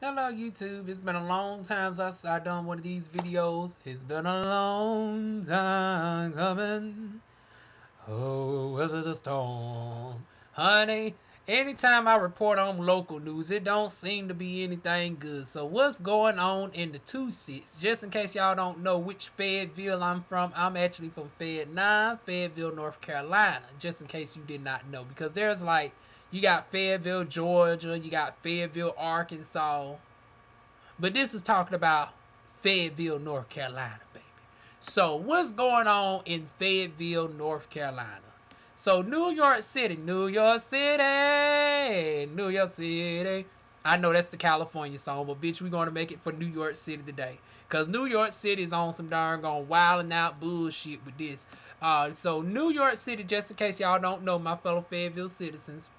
Hello YouTube, it's been a long time since I done one of these videos. It's been a long time coming. Oh, weather the storm. Honey, anytime I report on local news, it don't seem to be anything good. So what's going on in the 2-6? Just in case y'all don't know which Fayetteville I'm from, I'm actually from Fayettenem, Fayetteville, North Carolina. Just in case you did not know. Because there's like, you got Fayetteville, Georgia, you got Fayetteville, Arkansas. But this is talking about Fayetteville, North Carolina, baby. So what's going on in Fayetteville, North Carolina? So New York City, New York City, New York City. I know that's the California song, but bitch, we're gonna make it for New York City today. Cause New York City is on some darn gone wilding out bullshit with this. So New York City, just in case y'all don't know, my fellow Fayetteville citizens,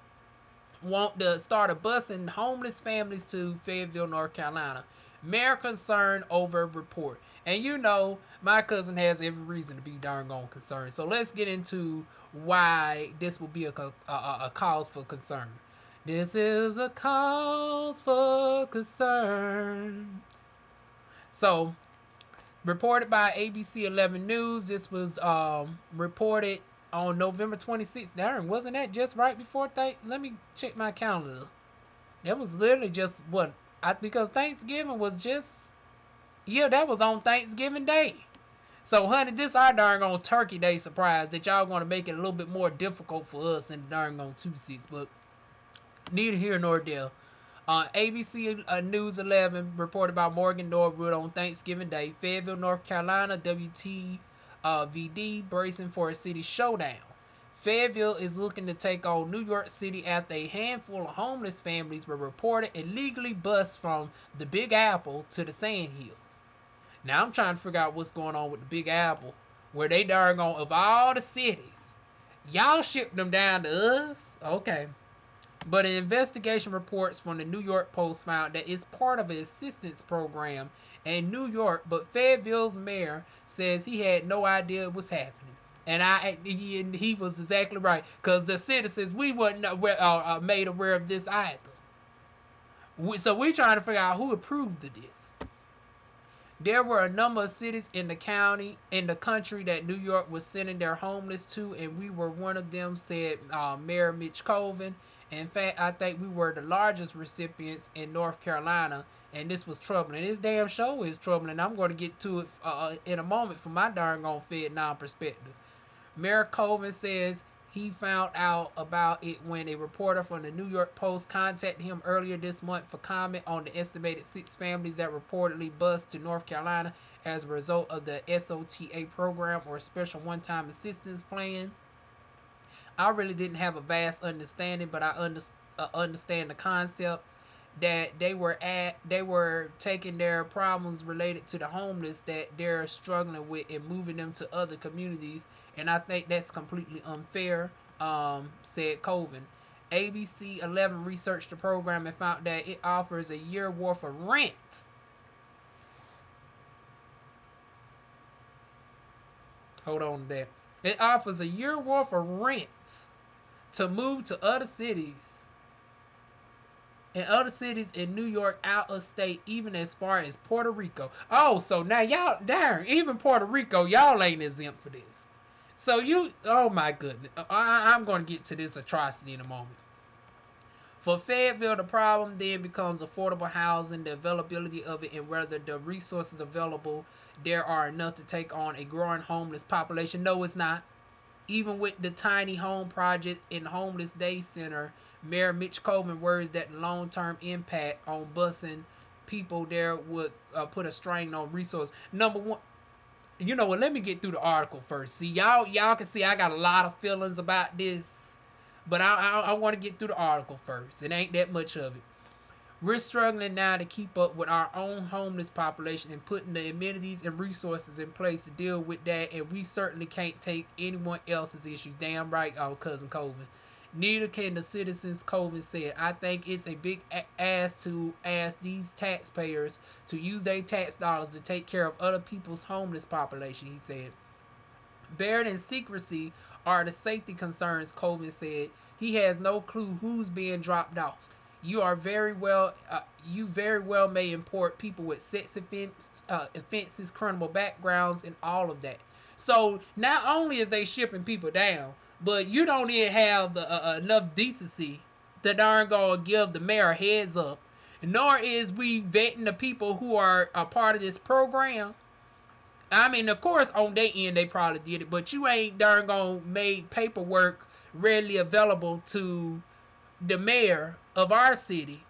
want to start a busing homeless families to Fayetteville, North Carolina. Mayor concerned over report. And you know, my cousin has every reason to be darn on concerned. So let's get into why this will be a cause for concern. This is a cause for concern. So, reported by ABC 11 News. This was reported on November 26th. Darn, wasn't that just right before Let me check my calendar. That was literally just what? Because Thanksgiving was just, yeah, that was on Thanksgiving Day. So, honey, this our darn on Turkey Day surprise that y'all going to make it a little bit more difficult for us in the darn on 2-6. But neither here nor there. ABC News 11 reported by Morgan Norwood on Thanksgiving Day. Fayetteville, North Carolina, WTVD bracing for a city showdown. Fayetteville is looking to take on New York City after a handful of homeless families were reported illegally bused from the Big Apple to the Sandhills. Now I'm trying to figure out what's going on with the Big Apple, where they darn on of all the cities, y'all shipped them down to us. Okay. But an investigation reports from the New York Post found that it's part of an assistance program in New York, but Fayetteville's mayor says he had no idea it was happening. And he was exactly right, because the citizens, we weren't made aware of this either. So we're trying to figure out who approved of this. There were a number of cities in the country that New York was sending their homeless to, and we were one of them, said Mayor Mitch Colvin. In fact, I think we were the largest recipients in North Carolina, and this was troubling. This damn show is troubling. I'm going to get to it in a moment from my darn on Fayetteville perspective. Mayor Colvin says he found out about it when a reporter from the New York Post contacted him earlier this month for comment on the estimated 6 families that reportedly bused to North Carolina as a result of the SOTA program, or Special One-Time Assistance Plan. I really didn't have a vast understanding, but I understand the concept that they were taking their problems related to the homeless that they're struggling with and moving them to other communities, and I think that's completely unfair, said Colvin. ABC 11 researched the program and found that it offers a year worth of rent. Hold on to that. It offers a year worth of rent to move to other cities in New York, out of state, even as far as Puerto Rico. Oh, so now y'all, darn, even Puerto Rico, y'all ain't exempt for this. So oh my goodness, I'm going to get to this atrocity in a moment. For Fayetteville, the problem then becomes affordable housing, the availability of it, and whether the resources available there are enough to take on a growing homeless population. No, it's not. Even with the tiny home project in Homeless Day Center, Mayor Mitch Colvin worries that the long-term impact on busing people there would put a strain on resources. Number one, you know what? Let me get through the article first. See, y'all can see I got a lot of feelings about this, but I want to get through the article first. It ain't that much of it. We're struggling now to keep up with our own homeless population and putting the amenities and resources in place to deal with that, and we certainly can't take anyone else's issues. Damn right, cousin Colvin. Neither can the citizens, Colvin said. I think it's a big ask to ask these taxpayers to use their tax dollars to take care of other people's homeless population, he said. Buried in secrecy are the safety concerns, Colvin said. He has no clue who's being dropped off. You are very well, you very well may import people with sex offenses, criminal backgrounds, and all of that. So not only is they shipping people down, but you don't even have the enough decency to darn go give the mayor a heads up. Nor is we vetting the people who are a part of this program. I mean, of course, on their end, they probably did it, but you ain't darn gonna made paperwork readily available to the mayor of our city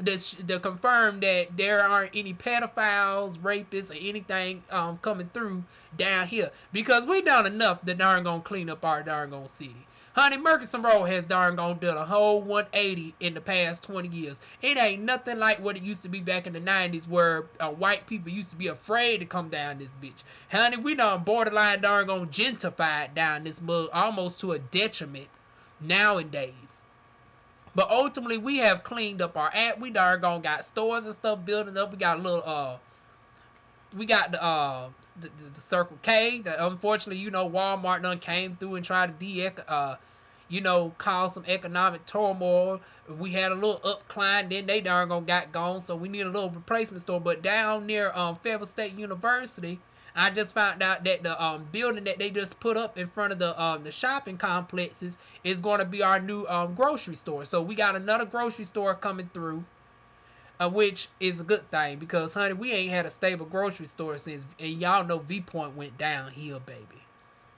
to confirm that there aren't any pedophiles, rapists, or anything coming through down here. Because we done enough to darn gonna clean up our darn gonna city. Honey, Murchison Road has darn gone done a whole 180 in the past 20 years. It ain't nothing like what it used to be back in the 90s where white people used to be afraid to come down this bitch. Honey, we done borderline darn gone gentrified down this mug almost to a detriment nowadays. But ultimately, we have cleaned up our app. We darn gone got stores and stuff building up. We got a little we got the Circle K. Unfortunately, Walmart done came through and tried to cause some economic turmoil. We had a little upcline, then they darn gone got gone, so we need a little replacement store. But down near Fayetteville State University, I just found out that the building that they just put up in front of the shopping complexes is going to be our new grocery store. So we got another grocery store coming through, which is a good thing because, honey, we ain't had a stable grocery store since, and y'all know V Point went downhill, baby.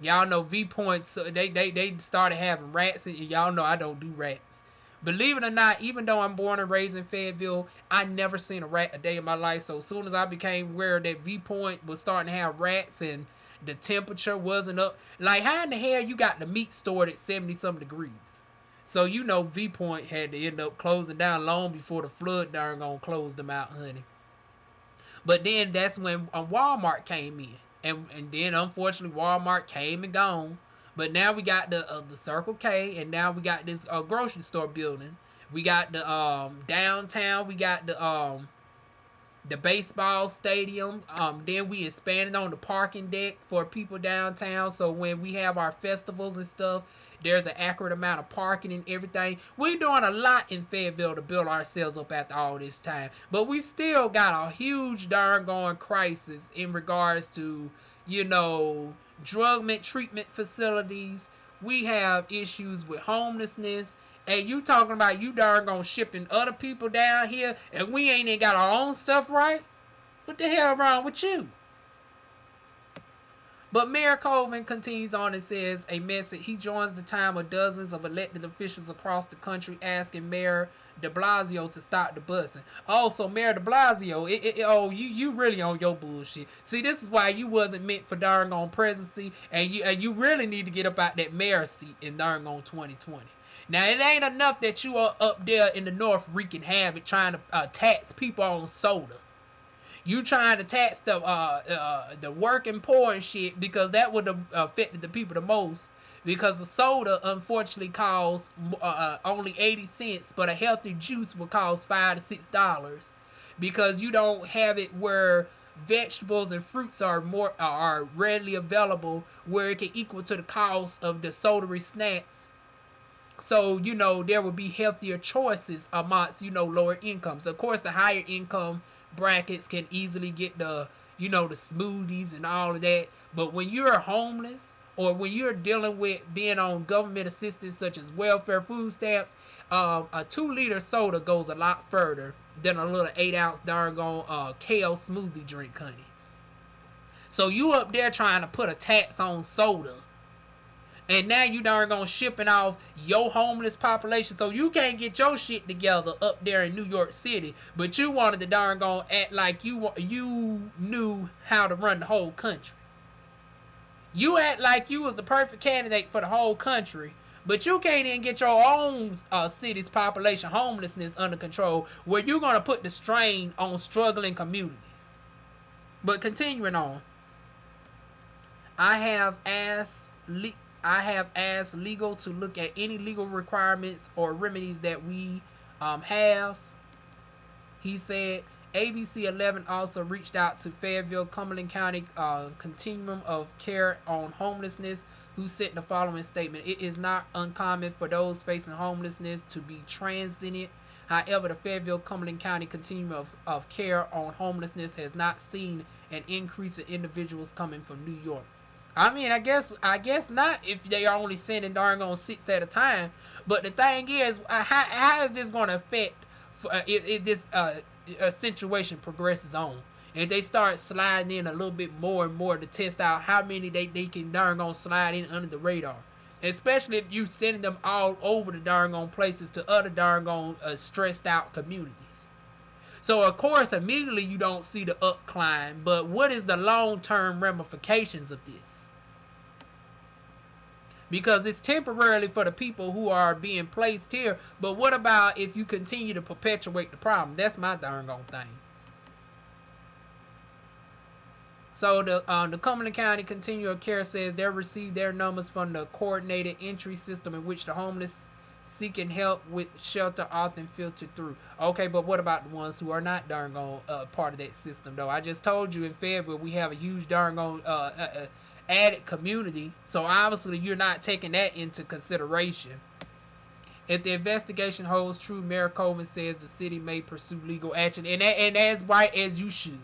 Y'all know V Point, so they started having rats, and y'all know I don't do rats. Believe it or not, even though I'm born and raised in Fayetteville, I never seen a rat a day in my life. So as soon as I became aware that V Point was starting to have rats and the temperature wasn't up, like how in the hell you got the meat stored at 70-some degrees? So V Point had to end up closing down long before the flood darn gonna close them out, honey. But then that's when Walmart came in, and then unfortunately Walmart came and gone. But now we got the Circle K, and now we got this grocery store building. We got the downtown. We got the baseball stadium. Then we expanded on the parking deck for people downtown. So when we have our festivals and stuff, there's an accurate amount of parking and everything. We're doing a lot in Fayetteville to build ourselves up after all this time. But we still got a huge darn going crisis in regards to, drug treatment facilities. We have issues with homelessness. And you talking about you darn gonna shipping other people down here and we ain't even got our own stuff right? What the hell wrong with you? But Mayor Colvin continues on and says a message. He joins the time of dozens of elected officials across the country asking Mayor De Blasio to stop the busing. Also, Mayor De Blasio, you really on your bullshit. See, this is why you wasn't meant for darn on presidency, and you really need to get up out that mayor seat in darn on 2020. Now, it ain't enough that you are up there in the north wreaking havoc trying to tax people on soda. You trying to tax the working poor and shit because that would have affected the people the most. Because the soda, unfortunately, costs only 80 cents, but a healthy juice will cost $5 to $6 because you don't have it where vegetables and fruits are readily available where it can equal to the cost of the sodary snacks. So, there would be healthier choices amongst, lower incomes. Of course, the higher income brackets can easily get the smoothies and all of that. But when you're homeless or when you're dealing with being on government assistance such as welfare food stamps, a 2-liter soda goes a lot further than a little 8-ounce darn gone kale smoothie drink, honey. So you up there trying to put a tax on soda. And now you darn gonna shipping off your homeless population, so you can't get your shit together up there in New York City, but you wanted to darn gonna act like you knew how to run the whole country. You act like you was the perfect candidate for the whole country, but you can't even get your own city's population homelessness under control, where you're gonna put the strain on struggling communities. But continuing on, I have asked legal to look at any legal requirements or remedies that we have. He said ABC 11 also reached out to Fayetteville, Cumberland County Continuum of Care on Homelessness, who sent the following statement. It is not uncommon for those facing homelessness to be transient However, the Fayetteville-Cumberland County Continuum of Care on Homelessness has not seen an increase in individuals coming from New York. I mean, I guess not if they are only sending darn on 6 at a time. But the thing is, how is this going to affect if this situation progresses on? And they start sliding in a little bit more and more to test out how many they can darn on slide in under the radar. Especially if you sending them all over the darn on places to other darn on stressed out communities. So of course immediately you don't see the up climb, but what is the long-term ramifications of this? Because it's temporarily for the people who are being placed here, but what about if you continue to perpetuate the problem? That's my darn on thing. So the Cumberland County Continuum of Care says they received their numbers from the coordinated entry system in which the homeless seeking help with shelter often filtered through. Okay, but what about the ones who are not darn on part of that system though? I just told you in Fayetteville we have a huge darn on added community, so obviously you're not taking that into consideration. If the investigation holds true, Mayor Colvin says the city may pursue legal action, and as right as you should.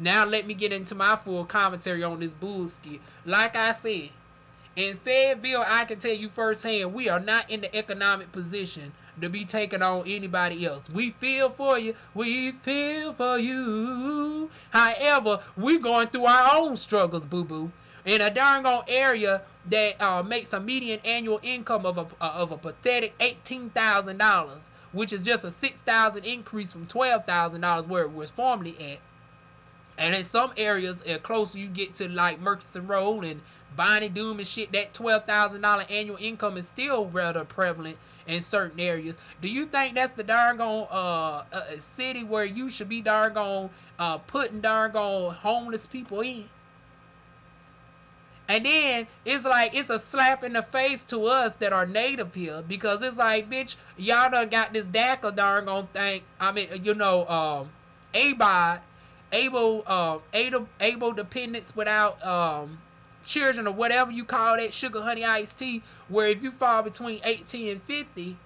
Now let me get into my full commentary on this bullshit. Like I said, in Fayetteville, I can tell you firsthand, we are not in the economic position to be taking on anybody else. We feel for you. We feel for you. However, we're going through our own struggles, boo-boo. In a darn on area that makes a median annual income of a pathetic $18,000, which is just a $6,000 increase from $12,000 where it was formerly at. And in some areas, closer you get to like Murchison Road and Bonnie Doom and shit, that $12,000 annual income is still rather prevalent in certain areas. Do you think that's the darn city where you should be darn putting darn homeless people in? And then it's like it's a slap in the face to us that are native here, because it's like, bitch, y'all done got this DACA darn thing. I mean, ABOD. Able dependents without children, or whatever you call that, sugar honey iced tea, where if you fall between 18 and 50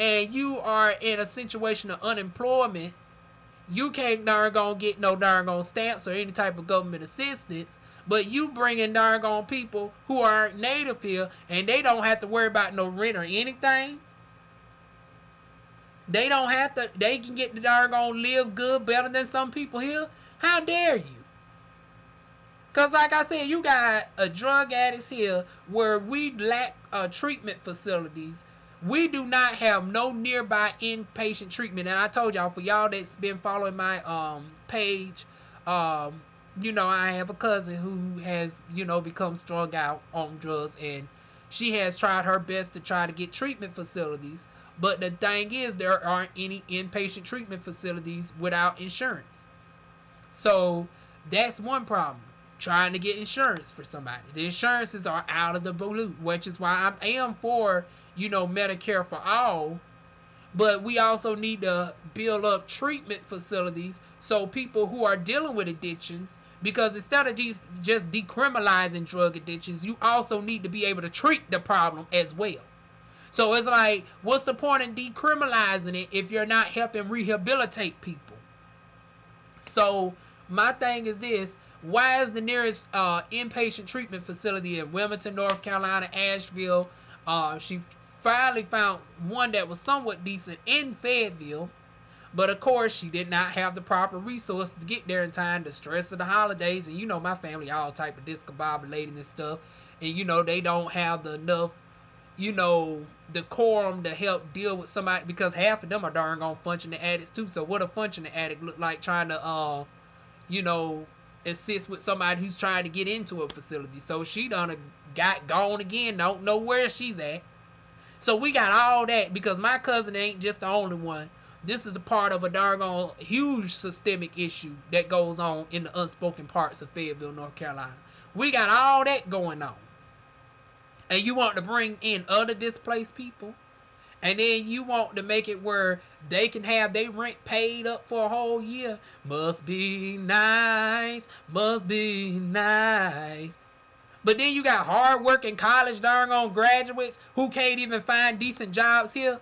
and you are in a situation of unemployment, you can't darn get no darn stamps or any type of government assistance. But you bring in darn people who aren't native here, and they don't have to worry about no rent or anything. They don't have to, they can get the darn live good better than some people here. How dare you? Because like I said, you got a drug addicts here where we lack treatment facilities. We do not have no nearby inpatient treatment. And I told y'all, for y'all that's been following my page, I have a cousin who has, become strung out on drugs, and she has tried her best to try to get treatment facilities. But the thing is, there aren't any inpatient treatment facilities without insurance. So that's one problem. Trying to get insurance for somebody. The insurances are out of the blue, which is why I am for, Medicare for all. But we also need to build up treatment facilities so people who are dealing with addictions, because instead of just decriminalizing drug addictions, you also need to be able to treat the problem as well. So it's like, what's the point in decriminalizing it if you're not helping rehabilitate people? So my thing is this: why is the nearest inpatient treatment facility in Wilmington, North Carolina, Asheville? She finally found one that was somewhat decent in Fayetteville, but of course she did not have the proper resources to get there in time. The stress of the holidays, and my family all type of discombobulating and stuff, and they don't have the enough decorum to help deal with somebody, because half of them are darn functioning addicts too. So what a functioning addict look like trying to assist with somebody who's trying to get into a facility. So she done got gone again, don't know where she's at. So we got all that, because my cousin ain't just the only one. This is a part of a darn huge systemic issue that goes on in the unspoken parts of Fayetteville, North Carolina. We got all that going on. And you want to bring in other displaced people, and then you want to make it where they can have their rent paid up for a whole year. Must be nice, must be nice. But then you got hard-working college darn graduates who can't even find decent jobs here.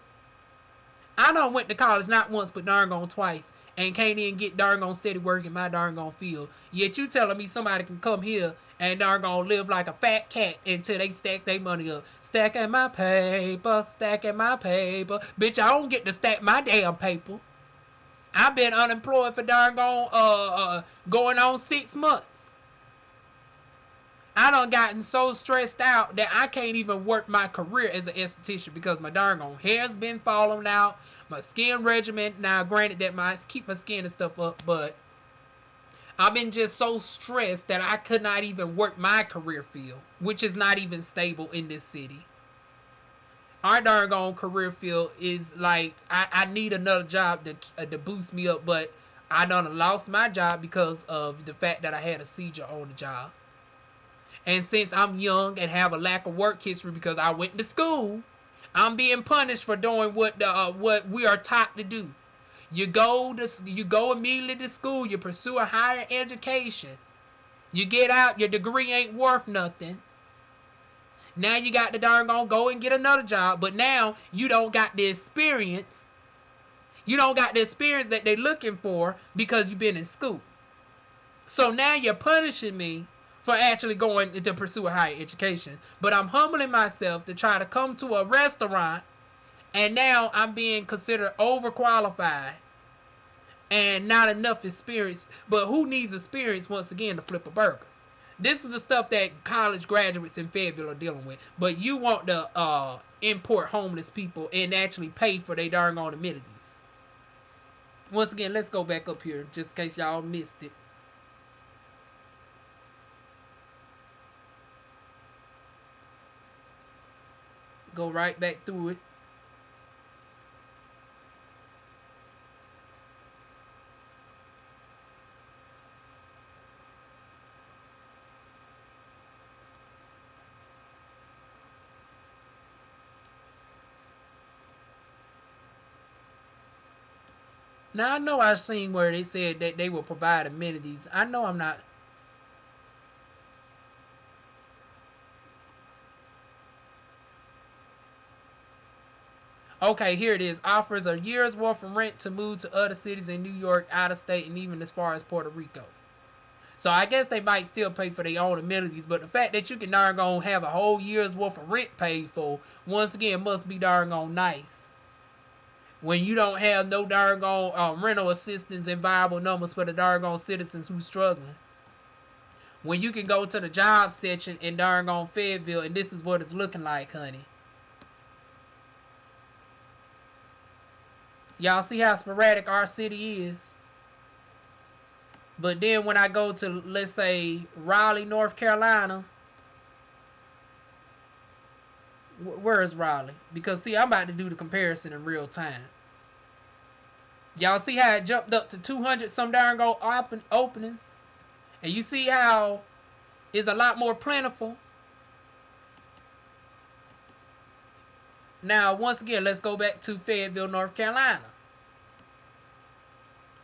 I done went to college not once but darn gone twice and can't even get darn gone steady work in my darn gone field. Yet you telling me somebody can come here and darn gone live like a fat cat until they stack their money up. Stacking my paper, stacking my paper. Bitch, I don't get to stack my damn paper. I've been unemployed for darn gone going on 6 months. I done gotten so stressed out that I can't even work my career as an esthetician because my darn on hair's been falling out. My skin regimen, now granted that I keep my skin and stuff up, but I've been just so stressed that I could not even work my career field, which is not even stable in this city. Our darn on career field is like, I need another job to boost me up, but I done lost my job because of the fact that I had a seizure on the job. And since I'm young and have a lack of work history because I went to school, I'm being punished for doing what we are taught to do. You go immediately to school. You pursue a higher education. You get out. Your degree ain't worth nothing. Now you got to darn go and get another job. But now you don't got the experience. You don't got the experience that they're looking for because you've been in school. So now you're punishing me for actually going to pursue a higher education. But I'm humbling myself to try to come to a restaurant, and now I'm being considered overqualified and not enough experience. But who needs experience once again to flip a burger? This is the stuff that college graduates in Fayetteville are dealing with. But you want to import homeless people and actually pay for their darn own amenities. Once again, let's go back up here just in case y'all missed it. Go right back through it. Now I know I've seen where they said that they will provide amenities. I know I'm not. Okay, here it is. Offers a year's worth of rent to move to other cities in New York, out of state, and even as far as Puerto Rico. So I guess they might still pay for their own amenities, but the fact that you can darn gone have a whole year's worth of rent paid for, once again, must be darn gone nice. When you don't have no darn gone rental assistance and viable numbers for the darn gone citizens who's struggling. When you can go to the job section in darn gone Fayetteville, and this is what it's looking like, honey. Y'all see how sporadic our city is? But then when I go to, let's say, Raleigh, North Carolina. Where is Raleigh? Because, see, I'm about to do the comparison in real time. Y'all see how it jumped up to 200 some darn go openings? And you see how it's a lot more plentiful? Now, once again, let's go back to Fayetteville, North Carolina.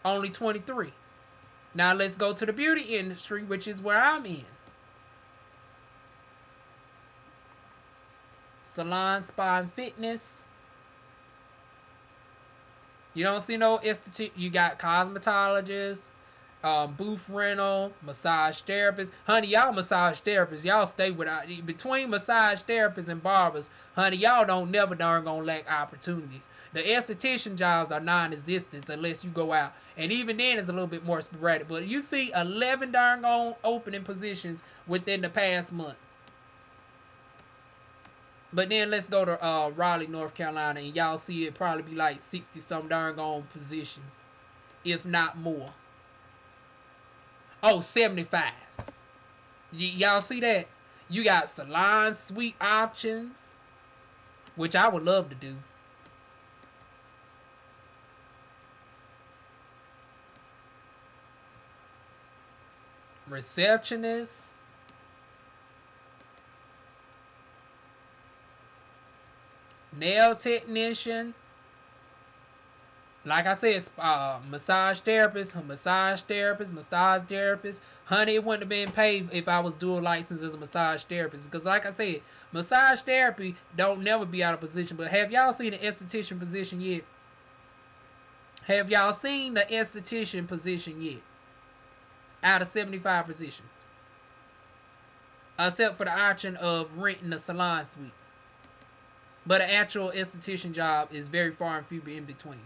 Only 23. Now, let's go to the beauty industry, which is where I'm in. Salon, spa, and fitness. You don't see no institute. You got cosmetologists, booth rental, massage therapists. Honey, y'all massage therapists, y'all stay without. Between massage therapists and barbers, honey, y'all don't never darn gonna lack opportunities. The esthetician jobs are non-existent unless you go out. And even then it's a little bit more sporadic. But you see 11 darn gone opening positions within the past month. But then let's go to Raleigh, North Carolina, and y'all see it probably be like 60 some darn gone positions, if not more. Oh, 75. Y'all see that? You got salon suite options, which I would love to do. Receptionist. Nail technician. Like I said, massage therapist. Honey, it wouldn't have been paid if I was dual licensed as a massage therapist. Because like I said, massage therapy don't never be out of position. But have y'all seen an esthetician position yet? Have y'all seen the esthetician position yet? Out of 75 positions. Except for the option of renting a salon suite. But an actual esthetician job is very far and few in between.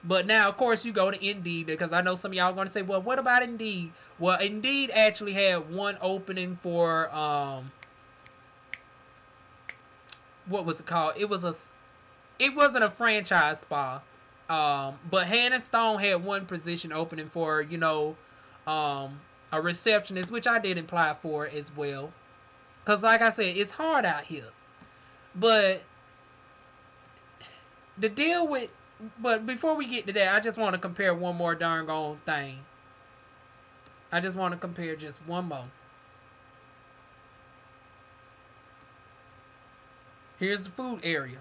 But now, of course, you go to Indeed, because I know some of y'all are going to say, well, what about Indeed? Well, Indeed actually had one opening for, what was it called? It wasn't a franchise spa. But Hannah Stone had one position opening for, a receptionist, which I did apply for as well. Because like I said, it's hard out here. But the deal with, but before we get to that, I just want to compare one more darn gone thing. I just want to compare just one more. Here's the food area.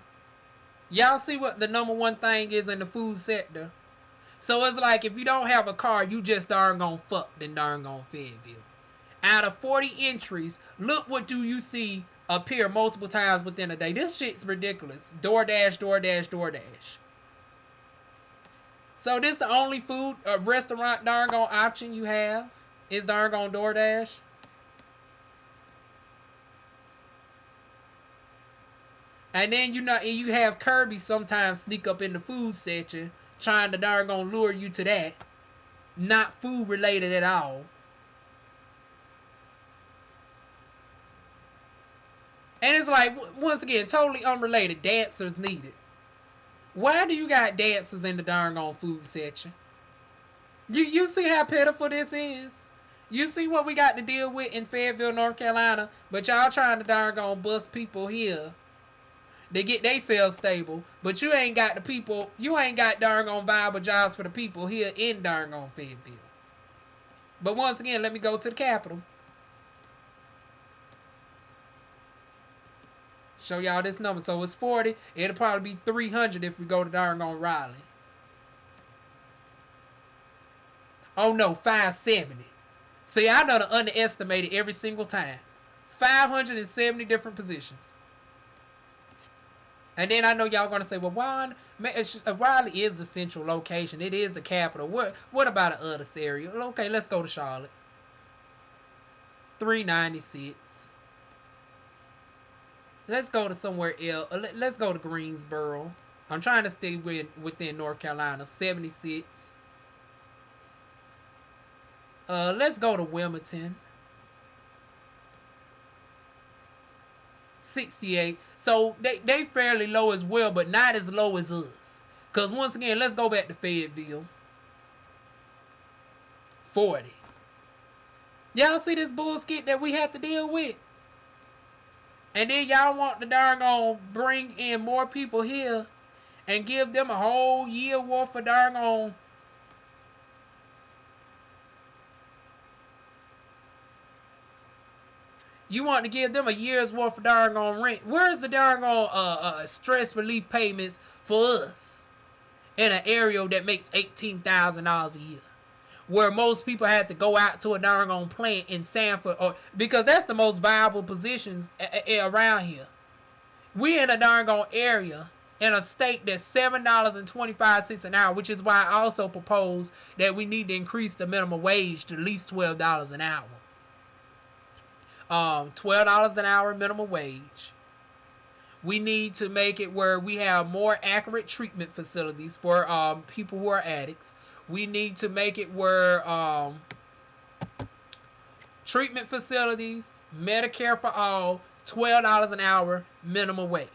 Y'all see what the number one thing is in the food sector? So it's like if you don't have a car, you just darn gone fucked in darn gone Fayetteville. Out of 40 entries, look what do you see appear multiple times within a day. This shit's ridiculous. DoorDash, DoorDash, DoorDash. So this the only food restaurant darn gone option you have is darn gone DoorDash. And then you have Kirby sometimes sneak up in the food section trying to darn gonna lure you to that. Not food related at all. And it's like, once again, totally unrelated. Dancers needed. Why do you got dancers in the darn gone food section? You see how pitiful this is? You see what we got to deal with in Fayetteville, North Carolina? But y'all trying to darn gone bust people here. They get their sales stable, but you ain't got the people, you ain't got darn gone viable jobs for the people here in darn gone Fayetteville. But once again, let me go to the capital. Show y'all this number. So it's 40. It'll probably be 300 if we go to darn gone Raleigh. Oh no, 570. See, I done underestimated every single time. 570 different positions. And then I know y'all going to say, well, Raleigh is the central location. It is the capital. What about the other area? Okay, let's go to Charlotte. 396. Let's go to somewhere else. Let's go to Greensboro. I'm trying to stay within North Carolina. 76. Let's go to Wilmington. 68. So they fairly low as well, but not as low as us. Because once again, let's go back to Fayetteville. 40. Y'all see this bullshit that we have to deal with? And then y'all want to darn on bring in more people here and give them a whole year worth of darn on. You want to give them a year's worth of darn on rent. Where's the darn on stress relief payments for us in an area that makes $18,000 a year? Where most people have to go out to a darn on plant in Sanford, because that's the most viable positions around here. We in a darn on area in a state that's $7.25 an hour, which is why I also propose that we need to increase the minimum wage to at least $12 an hour. $12 an hour minimum wage. We need to make it where we have more accurate treatment facilities for people who are addicts. We need to make it where treatment facilities, Medicare for all, $12 an hour minimum wage.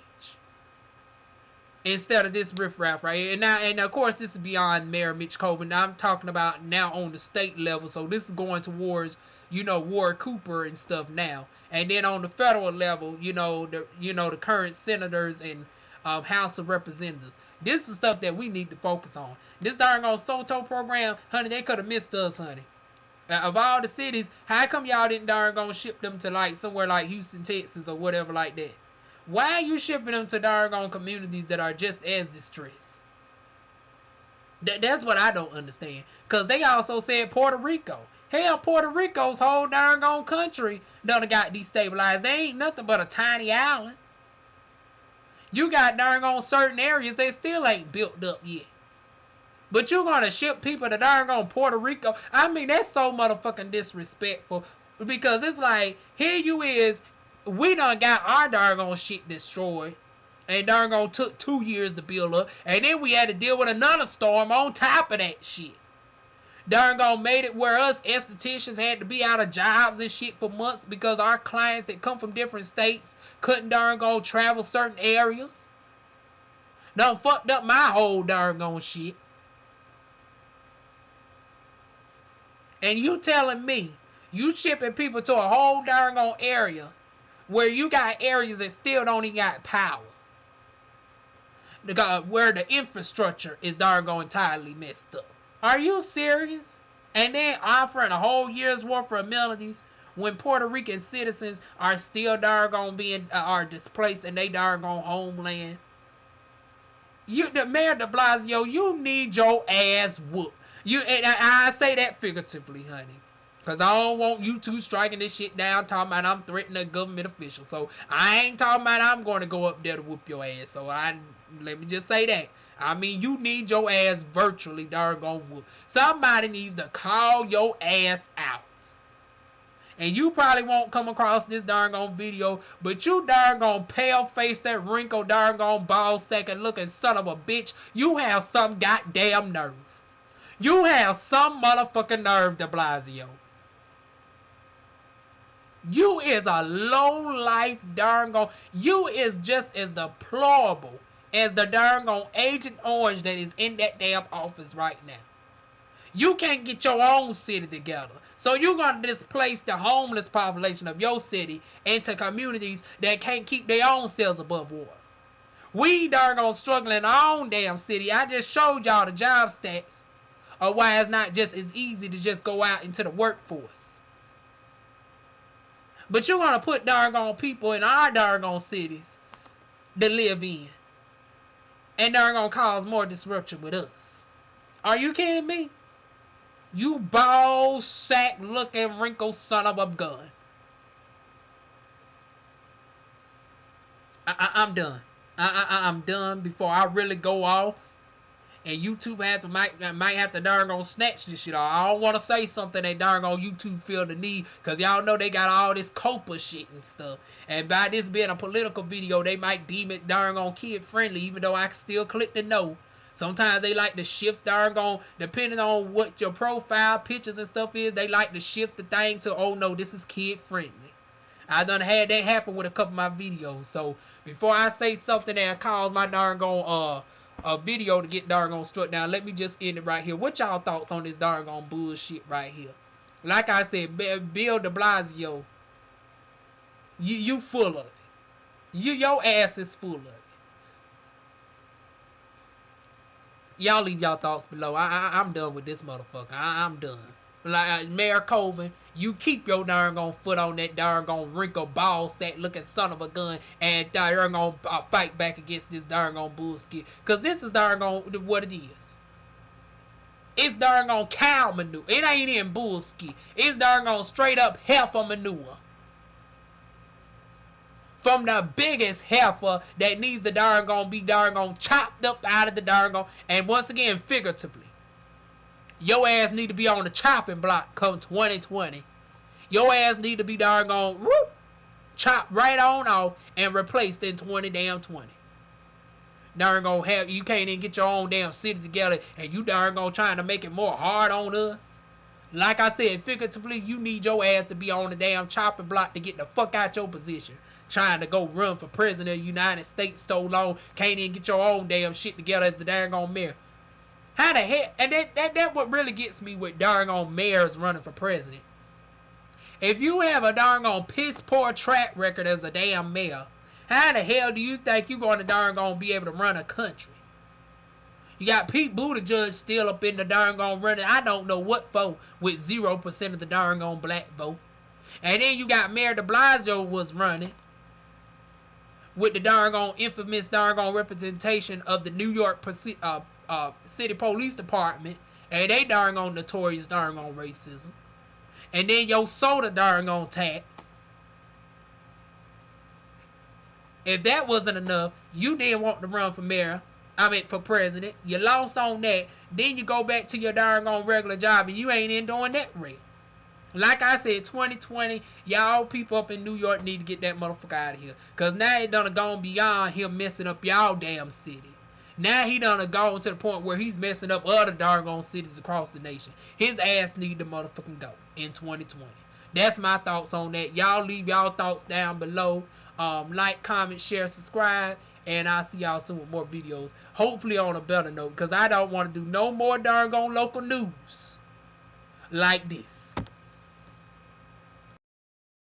Instead of this riffraff right here. And of course, this is beyond Mayor Mitch Colvin. Now I'm talking about now on the state level. So this is going towards, Ward Cooper and stuff now. And then on the federal level, the current senators and House of Representatives. This is stuff that we need to focus on. This darn on SOTO program, honey, they could have missed us, honey. Of all the cities, how come y'all didn't darn gonna ship them to like somewhere like Houston, Texas, or whatever like that? Why are you shipping them to darn on communities that are just as distressed? That's what I don't understand. Because they also said Puerto Rico. Hell, Puerto Rico's whole darn on country done got destabilized. They ain't nothing but a tiny island. You got darn on certain areas they still ain't built up yet. But you're gonna ship people to darn Puerto Rico. I mean, that's so motherfucking disrespectful. Because it's like, here you is, we done got our darn shit destroyed. And darn took 2 years to build up. And then we had to deal with another storm on top of that shit. Darn made it where us estheticians had to be out of jobs and shit for months because our clients that come from different states couldn't darn travel certain areas. Done fucked up my whole darn shit. And you telling me you shipping people to a whole darn area where you got areas that still don't even got power, where the infrastructure is darn entirely messed up. Are you serious? And then offering a whole year's worth of amenities when Puerto Rican citizens are still darn being are displaced in they darn homeland. The Mayor De Blasio, you need your ass whooped. And I say that figuratively, honey. Because I don't want you two striking this shit down talking about I'm threatening a government official. So I ain't talking about I'm going to go up there to whoop your ass. So let me just say that. I mean, you need your ass virtually darn whoop. Somebody needs to call your ass out. And you probably won't come across this darn video, but you darn pale face, that wrinkled darn ball sacking looking son of a bitch. You have some goddamn nerve. You have some motherfucking nerve, De Blasio. You is a low life darn you is just as deplorable as the darn Agent Orange that is in that damn office right now. You can't get your own city together. So you're going to displace the homeless population of your city into communities that can't keep their own selves above water. We darn struggling in our own damn city. I just showed y'all the job stats of why it's not just as easy to just go out into the workforce. But you're going to put darn people in our darn cities to live in. And darn cause more disruption with us. Are you kidding me? You ball sack looking wrinkled son of a gun. I'm done. I'm done before I really go off. And YouTube might have to darn snatch this shit off. I don't want to say something that darn YouTube feel the need, because y'all know they got all this COPA shit and stuff. And by this being a political video, they might deem it darn kid friendly, even though I can still click the no. Sometimes they like to shift darn depending on what your profile pictures and stuff is, they like to shift the thing to, oh no, this is kid friendly. I done had that happen with a couple of my videos. So before I say something that cause my darn a video to get darn struck down, let me just end it right here. What y'all thoughts on this darn bullshit right here? Like I said, Bill De Blasio, you full of it. Your ass is full of it. Y'all leave y'all thoughts below. I'm done with this motherfucker. I'm done. Like Mayor Colvin, you keep your darn foot on that darn wrinkled ball sack looking son of a gun and darn fight back against this darn bullshit. Cause this is darn what it is. It's darn cow manure. It ain't in bullshit. It's darn straight up heifer manure. From the biggest heifer that needs the darn be darn chopped up out of the darn and once again figuratively. Your ass need to be on the chopping block come 2020. Your ass need to be darn chopped right on off and replaced in 2020. Darn have you can't even get your own damn city together and you darn trying to make it more hard on us. Like I said, figuratively, you need your ass to be on the damn chopping block to get the fuck out your position. Trying to go run for president of the United States so long, can't even get your own damn shit together as the darn mayor. How the hell? And that what really gets me with darn mayors running for president. If you have a darn piss poor track record as a damn mayor, how the hell do you think you going to darn be able to run a country? You got Pete Buttigieg still up in the darn running. I don't know what for with 0% of the darn black vote. And then you got Mayor De Blasio was running with the darn infamous darn representation of the New York City Police Department, and they darn notorious darn racism. And then your soda darn tax. If that wasn't enough, you didn't want to run for mayor. For president. You lost on that. Then you go back to your darn on regular job and you ain't in doing that real. Like I said, 2020, y'all people up in New York need to get that motherfucker out of here. Because now it done gone beyond him messing up y'all damn city. Now he done gone to the point where he's messing up other doggone cities across the nation. His ass need to motherfucking go in 2020. That's my thoughts on that. Y'all leave y'all thoughts down below. Like, comment, share, subscribe. And I'll see y'all soon with more videos. Hopefully on a better note. Because I don't want to do no more doggone local news like this.